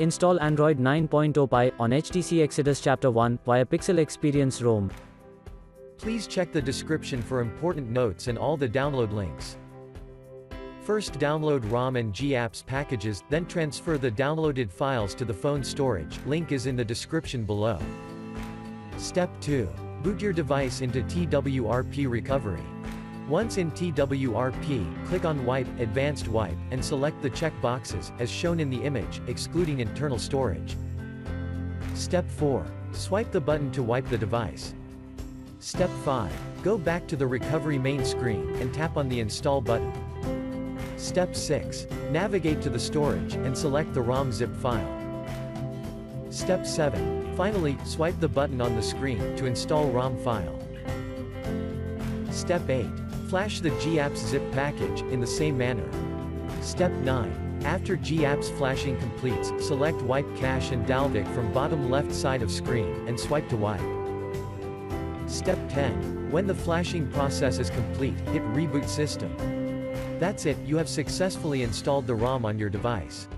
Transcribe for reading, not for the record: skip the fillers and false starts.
Install Android 9.0 Pie on HTC Exodus Chapter 1 via Pixel Experience ROM. Please check the description for important notes and all the download links. First, download ROM and GApps packages, then transfer the downloaded files to the phone storage. Link is in the description below. Step 2. Boot your device into TWRP recovery. Once in TWRP, click on Wipe, Advanced Wipe, and select the check boxes, as shown in the image, excluding internal storage. Step 4. Swipe the button to wipe the device. Step 5. Go back to the recovery main screen, and tap on the Install button. Step 6. Navigate to the storage, and select the ROM zip file. Step 7. Finally, swipe the button on the screen, to install ROM file. Step 8. Flash the GApps zip package, in the same manner. Step 9. After GApps flashing completes, select Wipe Cache and Dalvik from bottom left side of screen, and swipe to wipe. Step 10. When the flashing process is complete, hit Reboot System. That's it, you have successfully installed the ROM on your device.